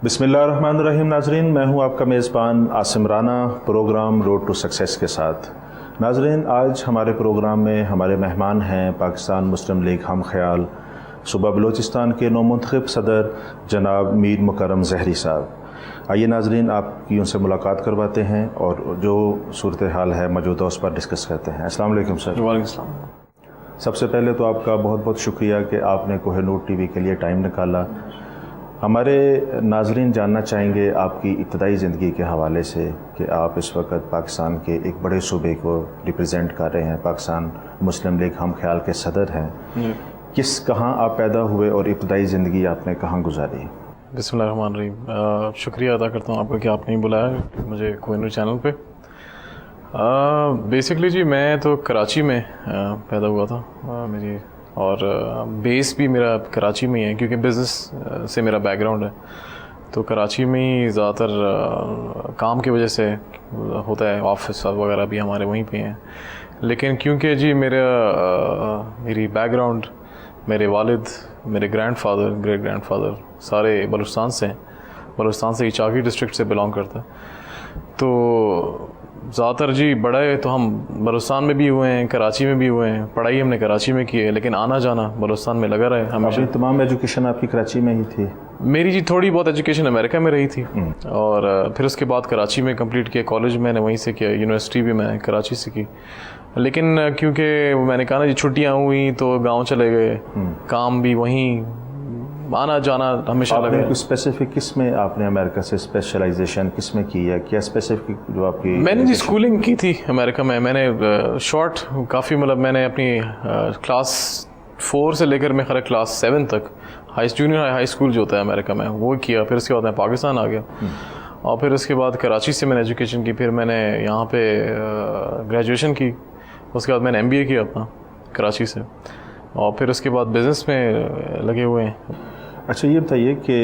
بسم اللہ الرحمن الرحیم. ناظرین، میں ہوں آپ کا میزبان Asim Rana, programme road to success کے ساتھ. ناظرین، آج ہمارے پروگرام میں ہمارے مہمان ہیں پاکستان مسلم لیگ ہم خیال صوبہ بلوچستان کے نومنتخب صدر جناب میر مکرم زہری صاحب. آئیے ناظرین، آپ کی ان سے ملاقات کرواتے ہیں اور جو صورتحال ہے موجودہ اس پر ڈسکس کرتے ہیں. السلام علیکم سر. وعلیکم السلام. سب سے پہلے تو آپ کا بہت بہت شکریہ کہ آپ نے کوہ نور ٹی وی کے لیے ٹائم نکالا. ہمارے ناظرین جاننا چاہیں گے آپ کی ابتدائی زندگی کے حوالے سے کہ آپ اس وقت پاکستان کے ایک بڑے صوبے کو ریپرزینٹ کر رہے ہیں، پاکستان مسلم لیگ ہم خیال کے صدر ہیں. کہاں آپ پیدا ہوئے اور ابتدائی زندگی آپ نے کہاں گزاری؟ بسم اللہ الرحمن الرحیم. شکریہ ادا کرتا ہوں آپ کا کہ آپ نے بلایا مجھے کوہ نور چینل پہ. بیسکلی جی میں تو کراچی میں پیدا ہوا تھا میری، اور بیس بھی میرا کراچی میں ہی ہے کیونکہ بزنس سے میرا بیک گراؤنڈ ہے. تو کراچی میں ہی زیادہ تر کام کی وجہ سے ہوتا ہے، آفس وغیرہ بھی ہمارے وہیں پہ ہیں. لیکن کیونکہ جی میری بیک گراؤنڈ، میرے والد، میرے گرینڈ گریٹ فادر سارے بلوچستان سے ہیں. بلوچستان سے چاکی ڈسٹرکٹ سے بلانگ کرتا ہے. تو زیادہ تر جی بڑے تو ہم بلوچستان میں بھی ہوئے ہیں، کراچی میں بھی ہوئے ہیں. پڑھائی ہم نے کراچی میں کی ہے، لیکن آنا جانا بلوچستان میں لگا رہے ہمیشہ. تمام ایجوکیشن آپ کی کراچی میں ہی تھی؟ میری جی تھوڑی بہت ایجوکیشن امریکہ میں رہی تھی، اور پھر اس کے بعد کراچی میں کمپلیٹ کیا. کالج میں نے وہیں سے کیا، یونیورسٹی بھی میں کراچی سے کی. لیکن کیونکہ میں نے کہا نا جی چھٹیاں ہوئیں تو گاؤں چلے گئے، کام بھی وہیں، آنا جانا ہمیشہ لگا. کوئی اسپیسیفک کس میں آپ نے امریکہ سے اسپیشلائزیشن کس میں کی ہے؟ کیا اسپیسیفک جو آپ کی؟ میں نے جی اسکولنگ کی تھی امریکہ میں. میں نے شارٹ کافی مطلب میں نے اپنی کلاس 4 سے لے کر میں خیر کلاس 7 تک جونیئر ہائی اسکول جو ہوتا ہے امریکہ میں وہ کیا. پھر اس کے بعد میں پاکستان آ گیا، اور پھر اس کے بعد کراچی سے میں نے ایجوکیشن کی. پھر میں نے یہاں پہ گریجویشن کی. اس کے بعد میں نے MBA کیا اپنا کراچی سے، اور پھر اس کے بعد بزنس میں لگے ہوئے ہیں. اچھا یہ بتائیے کہ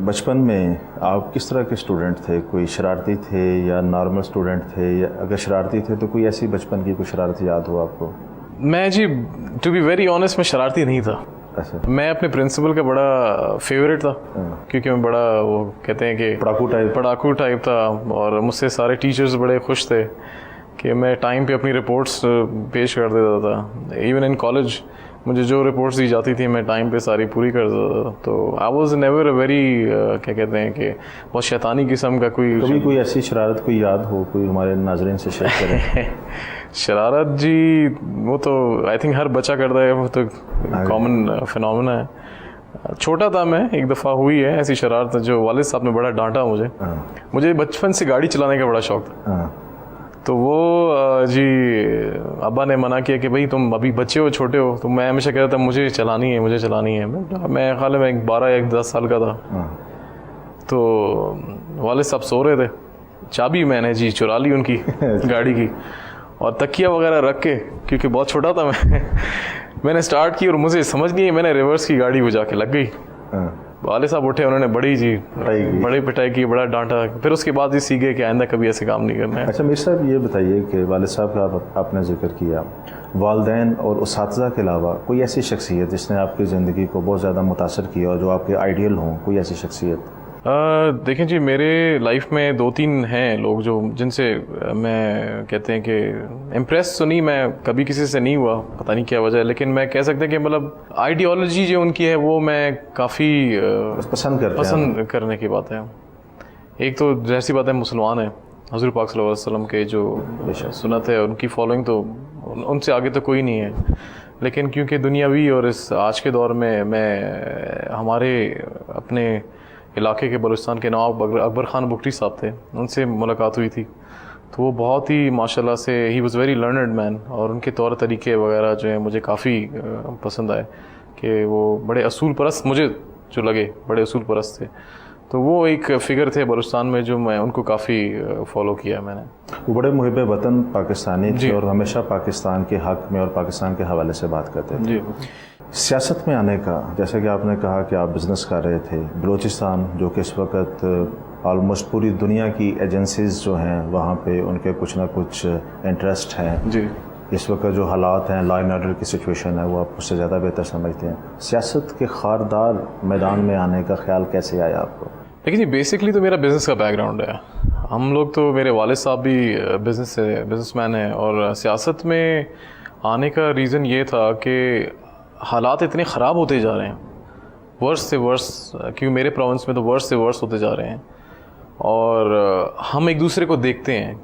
بچپن میں آپ کس طرح کے اسٹوڈنٹ تھے؟ کوئی شرارتی تھے یا نارمل اسٹوڈنٹ تھے؟ یا اگر شرارتی تھے تو کوئی ایسی بچپن کی کوئی شرارت یاد ہو آپ کو؟ میں جی ٹو بی ویری آنیسٹ میں شرارتی نہیں تھا. میں اپنے پرنسپل کا بڑا فیوریٹ تھا، کیونکہ میں بڑا وہ کہتے ہیں کہ پڑاکو ٹائپ تھا، اور مجھ سے سارے ٹیچرز بڑے خوش تھے کہ میں ٹائم پہ اپنی رپورٹس پیش کر دیتا تھا. ایون ان کالج مجھے جو رپورٹس دی جاتی تھی میں ٹائم پہ ساری پوری کر دیتا تھا. تو I was never a very کیا کہتے ہیں کہ بہت شیطانی قسم کا. کوئی ایسی شرارت کوئی یاد ہو، کوئی ہمارے ناظرین سے شیئر کریں؟ شرارت جی وہ تو آئی تھنک ہر بچہ کرتا ہے، وہ تو کامن فینومینا ہے. چھوٹا تھا میں، ایک دفعہ ہوئی ہے ایسی شرارت جو والد صاحب نے بڑا ڈانٹا مجھے بچپن سے گاڑی چلانے کا بڑا شوق تھا. تو وہ جی ابا نے منع کیا کہ بھائی تم ابھی بچے ہو، چھوٹے ہو. تو میں ہمیشہ کہتا تھا مجھے چلانی ہے. میں خیال میں 12 یا 10 سال کا تھا. تو والد صاحب سو رہے تھے، چابی میں نے جی چرا لی ان کی گاڑی کی، اور تکیہ وغیرہ رکھ کے، کیونکہ بہت چھوٹا تھا میں نے اسٹارٹ کی، اور مجھے سمجھ نہیں ہے میں نے ریورس کی گاڑی وہ جا کے لگ گئی. والد صاحب اٹھے، انہوں نے بڑی پٹائی کی، بڑا ڈانٹا. پھر اس کے بعد ہی سیکھے کہ آئندہ کبھی ایسے کام نہیں کرنا ہے. اچھا میر صاحب یہ بتائیے کہ والد صاحب کا آپ نے ذکر کیا، والدین اور اساتذہ کے علاوہ کوئی ایسی شخصیت جس نے آپ کی زندگی کو بہت زیادہ متاثر کیا اور جو آپ کے آئیڈیل ہوں، کوئی ایسی شخصیت؟ دیکھیں جی میرے لائف میں 2-3 ہیں لوگ جن سے میں کہتے ہیں کہ امپریس تو نہیں، میں کبھی کسی سے نہیں ہوا، پتہ نہیں کیا وجہ ہے، لیکن میں کہہ سکتے ہیں کہ مطلب آئیڈیالوجی جو ان کی ہے وہ میں کافی پسند کرنے کی بات ہے. ایک تو ظاہر سی بات ہے مسلمان ہیں، حضور پاک صلی اللہ علیہ وسلم کے جو سنت ہے ان کی فالوئنگ تو ان سے آگے تو کوئی نہیں ہے. لیکن کیونکہ دنیاوی اور اس آج کے دور میں ہمارے اپنے علاقے کے بلوچستان کے نواب اکبر خان بگٹی صاحب تھے، ان سے ملاقات ہوئی تھی. تو وہ بہت ہی ماشاءاللہ سے he was very learned man, اور ان کے طور طریقے وغیرہ جو ہیں مجھے کافی پسند آئے کہ وہ بڑے اصول پرست مجھے جو لگے، بڑے اصول پرست تھے. تو وہ ایک فگر تھے بلوچستان میں جو میں ان کو کافی فالو کیا میں نے. وہ بڑے محب وطن پاکستانی تھے اور ہمیشہ پاکستان کے حق میں اور پاکستان کے حوالے سے بات کرتے تھے. جی سیاست میں آنے کا، جیسا کہ آپ نے کہا کہ آپ بزنس کر رہے تھے، بلوچستان جو کہ اس وقت آلموسٹ پوری دنیا کی ایجنسیز جو ہیں وہاں پہ ان کے کچھ نہ کچھ انٹرسٹ ہیں. جی اس وقت جو حالات ہیں، لا اینڈ آرڈر کی سچویشن ہے، وہ آپ اس سے زیادہ بہتر سمجھتے ہیں. سیاست کے خاردار میدان میں آنے کا خیال کیسے آیا آپ کو؟ لیکن جی بیسکلی تو میرا بزنس کا بیک گراؤنڈ ہے. ہم لوگ تو, میرے والد صاحب بھی بزنس مین ہیں, اور سیاست میں آنے کا ریزن یہ تھا کہ حالات اتنے خراب ہوتے جا رہے ہیں, ورس سے ورس, کیونکہ میرے پروونس میں تو ورس سے ورس ہوتے جا رہے ہیں, اور ہم ایک دوسرے کو دیکھتے ہیں.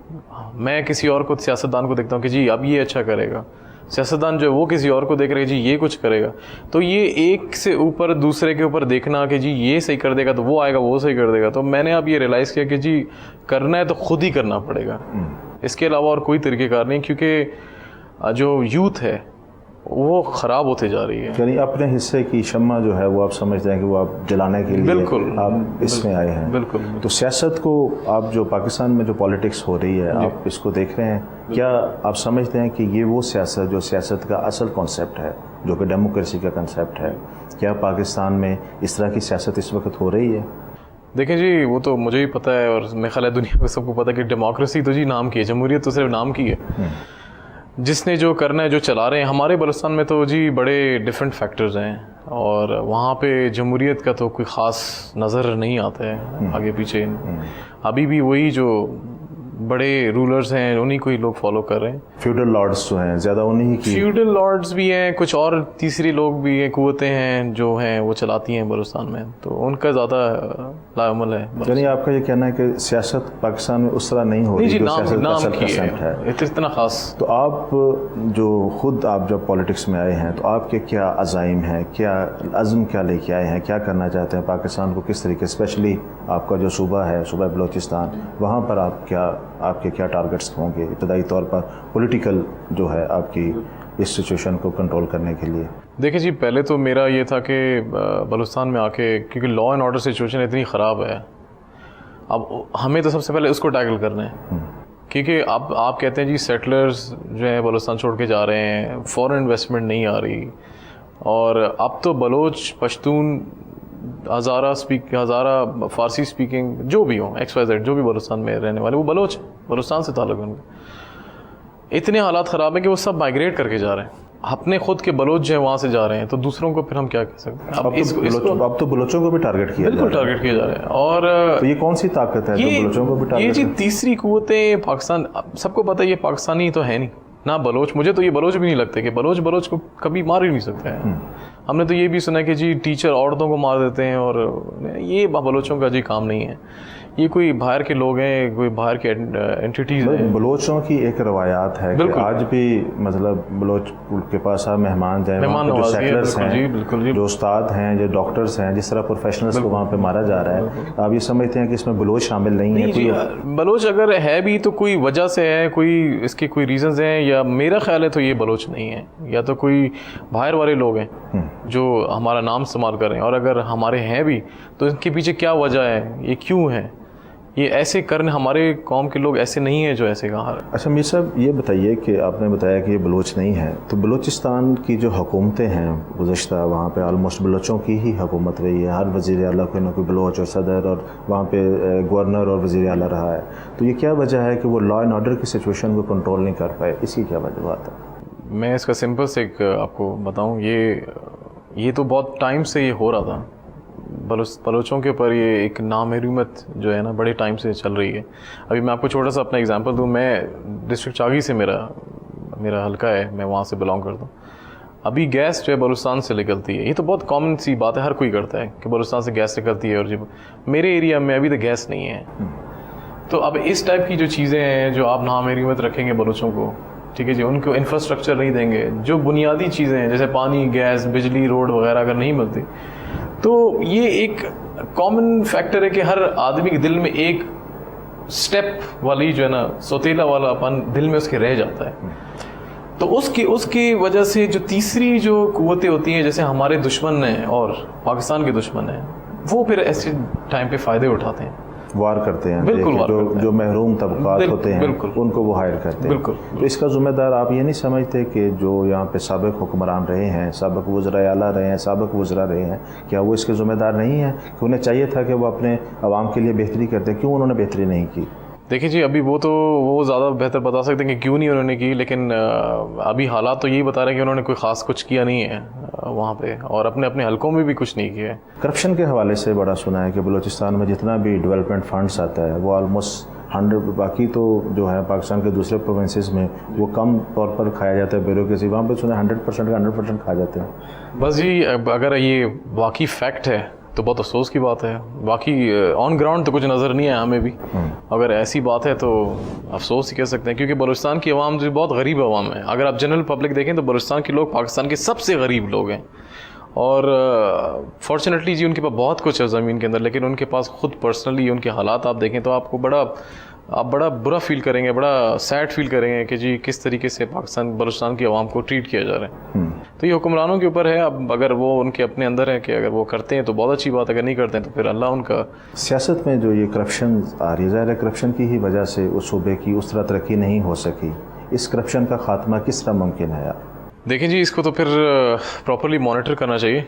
میں کسی اور کو, سیاستدان کو دیکھتا ہوں کہ جی اب یہ اچھا کرے گا, سیاستدان جو ہے وہ کسی اور کو دیکھ رہے ہیں جی یہ کچھ کرے گا. تو یہ ایک سے اوپر دوسرے کے اوپر دیکھنا کہ جی یہ صحیح کر دے گا تو وہ آئے گا, وہ صحیح کر دے گا. تو میں نے اب یہ ریئلائز کیا کہ جی کرنا ہے تو خود ہی کرنا پڑے گا, اس کے علاوہ اور کوئی طریقہ کار نہیں, کیونکہ جو یوتھ ہے وہ خراب ہوتے جا رہی ہے. یعنی اپنے حصے کی شمع جو ہے وہ آپ سمجھتے ہیں کہ وہ آپ جلانے کے لیے بالکل آپ اس میں آئے ہیں. بالکل. تو سیاست کو آپ جو پاکستان میں جو پالیٹکس ہو رہی ہے آپ اس کو دیکھ رہے ہیں, کیا آپ سمجھتے ہیں کہ یہ وہ سیاست جو سیاست کا اصل کانسیپٹ ہے, جو کہ ڈیموکریسی کا کنسیپٹ ہے, کیا پاکستان میں اس طرح کی سیاست اس وقت ہو رہی ہے؟ دیکھیں جی وہ تو مجھے بھی پتہ ہے, اور میرے خیال ہے دنیا میں سب کو پتہ ہے کہ ڈیموکریسی تو جی نام کی ہے, جمہوریت تو صرف نام کی ہے. جس نے جو کرنا ہے, جو چلا رہے ہیں. ہمارے بلوچستان میں تو جی بڑے ڈفرینٹ فیکٹرز ہیں, اور وہاں پہ جمہوریت کا تو کوئی خاص نظر نہیں آتا ہے آگے پیچھے. ابھی بھی وہی جو بڑے رولرز ہیں انہی کو ہی لوگ فالو کر رہے ہیں. فیوڈل لارڈز جو ہیں زیادہ انہی کی, فیوڈل لارڈز بھی ہیں, کچھ اور تیسری لوگ بھی ہیں, قوتیں ہیں جو ہیں وہ چلاتی ہیں بلوچستان میں, تو ان کا زیادہ لا عمل ہے. یعنی آپ کا یہ کہنا ہے کہ سیاست پاکستان میں اس طرح نہیں ہو رہی جو سیاست کا کنسیپٹ ہے اتنا خاص. تو آپ جو خود آپ جب پالیٹکس میں آئے ہیں تو آپ کے کیا عزائم ہیں, کیا عزم کیا لے کے آئے ہیں, کیا کرنا چاہتے ہیں پاکستان کو کس طریقے, اسپیشلی آپ کا جو صوبہ ہے, صوبہ بلوچستان, وہاں پر آپ کے کیا ٹارگٹس ہوں گے ابتدائی طور پر پولیٹیکل جو ہے آپ کی اس سچویشن کو کنٹرول کرنے کے لیے؟ دیکھیں جی پہلے تو میرا یہ تھا کہ بلوچستان میں آ کے, کیونکہ لا اینڈ آرڈر سچویشن اتنی خراب ہے, اب ہمیں تو سب سے پہلے اس کو ٹیکل کرنا ہے. کیونکہ اب آپ کہتے ہیں جی سیٹلرز جو ہیں بلوچستان چھوڑ کے جا رہے ہیں, فورن انویسٹمنٹ نہیں آ رہی, اور اب تو بلوچ, پشتون, ہزارہ فارسی اسپیکنگ جو بھی ہوں, ایکس وائی زیڈ جو بھی بلوچستان میں رہنے والے وہ بلوچ, بلوچستان سے تعلق ہے ان کا. اتنے حالات خراب ہیں کہ وہ سب مائیگریٹ کر کے جا رہے ہیں. اپنے خود کے بلوچ جو ہیں وہاں سے جا رہے ہیں, تو دوسروں کو پھر ہم کیا کہہ سکتے ہیں؟ اب تو بلوچوں کو بھی ٹارگٹ کیا, بالکل ٹارگٹ کیا جا رہا ہے. اور تو یہ کون سی طاقت ہے جو بلوچوں کو بھی ٹارگٹ؟ یہ جی تیسری قوتیں پاکستان, سب کو پتہ ہے یہ پاکستانی تو ہے نہیں نہ بلوچ. مجھے تو یہ بلوچ بھی نہیں لگتے کہ بلوچ کو کبھی مار ہی نہیں سکتے ہیں. ہم نے تو یہ بھی سنا ہے کہ جی ٹیچر عورتوں کو مار دیتے ہیں, اور یہ بلوچوں کا جی کام نہیں ہے. یہ کوئی باہر کے لوگ ہیں, کوئی باہر کے اینٹیٹیز ہیں. بلوچوں کی ایک روایات ہے کہ آج بھی مطلب بلوچ کے پاس مہمان جائیں, جو سیٹلرز ہیں, جو استاد ہیں, جو ڈاکٹرز ہیں, جس طرح پروفیشنلز کو وہاں پہ مارا جا رہا ہے, آپ یہ سمجھتے ہیں کہ اس میں بلوچ شامل نہیں ہے؟ بلوچ اگر ہے بھی تو کوئی وجہ سے ہے, کوئی اس کے کوئی ریزنز ہیں, یا میرا خیال ہے تو یہ بلوچ نہیں ہے, یا تو کوئی باہر والے لوگ ہیں جو ہمارا نام استعمال کر رہے ہیں. اور اگر ہمارے ہیں بھی تو ان کے پیچھے کیا وجہ ہے, یہ کیوں ہے, یہ ایسے کرنے, ہمارے قوم کے لوگ ایسے نہیں ہیں جو ایسے کہا. اچھا میر صاحب یہ بتائیے کہ آپ نے بتایا کہ یہ بلوچ نہیں ہے, تو بلوچستان کی جو حکومتیں ہیں گزشتہ, وہاں پہ آلموسٹ بلوچوں کی ہی حکومت رہی ہے. ہر وزیر اعلیٰ کوئی نہ کوئی بلوچ اور صدر, اور وہاں پہ گورنر اور وزیر اعلیٰ رہا ہے. تو یہ کیا وجہ ہے کہ وہ لا اینڈ آرڈر کی سچویشن کو کنٹرول نہیں کر پائے, اس کی کیا وجوہات ہے؟ میں اس کا سمپل سے آپ کو بتاؤں, یہ تو بہت ٹائم سے یہ ہو رہا تھا. بلوچوں کے اوپر یہ ایک نامحرومیت جو ہے نا بڑے ٹائم سے چل رہی ہے. ابھی میں آپ کو چھوٹا سا اپنا اگزامپل دوں. میں ڈسٹرکٹ چاگی سے میرا حلقہ ہے, میں وہاں سے بلانگ کرتا ہوں. ابھی گیس جو ہے بلوچستان سے نکلتی ہے, یہ تو بہت کامن سی بات ہے, ہر کوئی کرتا ہے کہ بلوچستان سے گیس نکلتی ہے, اور جب میرے ایریا میں ابھی تو گیس نہیں ہے. تو اب اس ٹائپ کی جو چیزیں ہیں جو آپ نامحرومیت رکھیں گے بلوچوں کو, ٹھیک ہے جی, ان کو انفراسٹرکچر نہیں دیں گے, جو بنیادی چیزیں ہیں جیسے پانی, گیس, بجلی, روڈ وغیرہ اگر نہیں ملتی, تو یہ ایک کامن فیکٹر ہے کہ ہر آدمی کے دل میں ایک سٹیپ والی جو ہے نا سوتیلا والا اپن دل میں اس کے رہ جاتا ہے. تو اس کی وجہ سے جو تیسری جو قوتیں ہوتی ہیں, جیسے ہمارے دشمن ہیں اور پاکستان کے دشمن ہیں, وہ پھر ایسے ٹائم پہ فائدے اٹھاتے ہیں, وار کرتے ہیں. بالکل جو محروم طبقات ہوتے ہیں ان کو وہ ہائر کرتے ہیں. تو اس کا ذمہ دار آپ یہ نہیں سمجھتے کہ جو یہاں پہ سابق حکمران رہے ہیں, سابق وزراء اعلیٰ رہے ہیں, سابق وزراء رہے ہیں, کیا وہ اس کے ذمہ دار نہیں ہیں کہ انہیں چاہیے تھا کہ وہ اپنے عوام کے لیے بہتری کرتے, کیوں انہوں نے بہتری نہیں کی؟ دیکھیں جی ابھی وہ زیادہ بہتر بتا سکتے ہیں کہ کیوں نہیں انہوں نے کی، لیکن ابھی حالات تو یہی بتا رہے ہیں کہ انہوں نے کوئی خاص کچھ کیا نہیں ہے وہاں پہ، اور اپنے حلقوں میں بھی کچھ نہیں کیا ہے۔ کرپشن کے حوالے سے بڑا سنا ہے کہ بلوچستان میں جتنا بھی ڈیولپمنٹ فنڈس آتا ہے وہ آلموسٹ 100، باقی تو جو ہے پاکستان کے دوسرے پروونسز میں وہ کم طور پر کھایا جاتا ہے بیوروکریسی، وہاں پہ سنا 100% کا 100% کھا جاتے ہیں۔ بس جی اگر یہ واقعی فیکٹ ہے تو بہت افسوس کی بات ہے، باقی آن گراؤنڈ تو کچھ نظر نہیں ہے ہمیں بھی، اگر ایسی بات ہے تو افسوس ہی کہہ سکتے ہیں، کیونکہ بلوچستان کی عوام جو بہت غریب عوام ہے۔ اگر آپ جنرل پبلک دیکھیں تو بلوچستان کے لوگ پاکستان کے سب سے غریب لوگ ہیں، اور فارچونیٹلی جی ان کے پاس بہت کچھ ہے زمین کے اندر، لیکن ان کے پاس خود پرسنلی ان کے حالات آپ دیکھیں تو آپ کو بڑا برا فیل کریں گے، بڑا سیڈ فیل کریں گے کہ جی کس طریقے سے بلوچستان کی عوام کو ٹریٹ کیا جا رہا ہے۔ تو یہ حکمرانوں کے اوپر ہے، اب اگر وہ ان کے اپنے اندر ہے کہ اگر وہ کرتے ہیں تو بہت اچھی بات، اگر نہیں کرتے ہیں تو پھر اللہ ان کا۔ سیاست میں جو یہ کرپشن آ رہی ہے، ظاہر ہے کرپشن کی ہی وجہ سے اس صوبے کی اس طرح ترقی نہیں ہو سکی، اس کرپشن کا خاتمہ کس طرح ممکن ہے؟ دیکھیں جی اس کو تو پھر پراپرلی مانیٹر کرنا چاہیے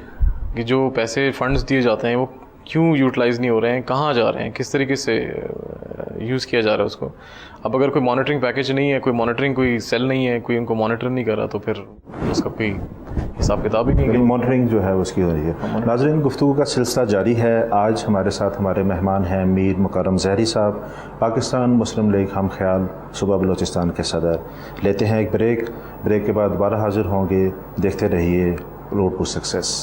کہ جو پیسے فنڈز دیے جاتے ہیں وہ کیوں یوٹیلائز نہیں ہو رہے ہیں، کہاں جا رہے ہیں، کس طریقے سے یوز کیا جا رہا ہے اس کو۔ اب اگر کوئی مانیٹرنگ پیکیج نہیں ہے، کوئی مانیٹرنگ کوئی سیل نہیں ہے، کوئی ان کو مانیٹر نہیں کر رہا، تو پھر اس کا کوئی حساب کتاب ہی نہیں ہے۔ مانیٹرنگ جو ہے اس کی ہو رہی ہے۔ ناظرین گفتگو کا سلسلہ جاری ہے، آج ہمارے ساتھ ہمارے مہمان ہیں میر مکرم ظہری صاحب، پاکستان مسلم لیگ ہم خیال صوبہ بلوچستان کے صدر۔ لیتے ہیں ایک بریک کے بعد دوبارہ حاضر ہوں گے، دیکھتے رہیے روڈ ٹو سکسیس۔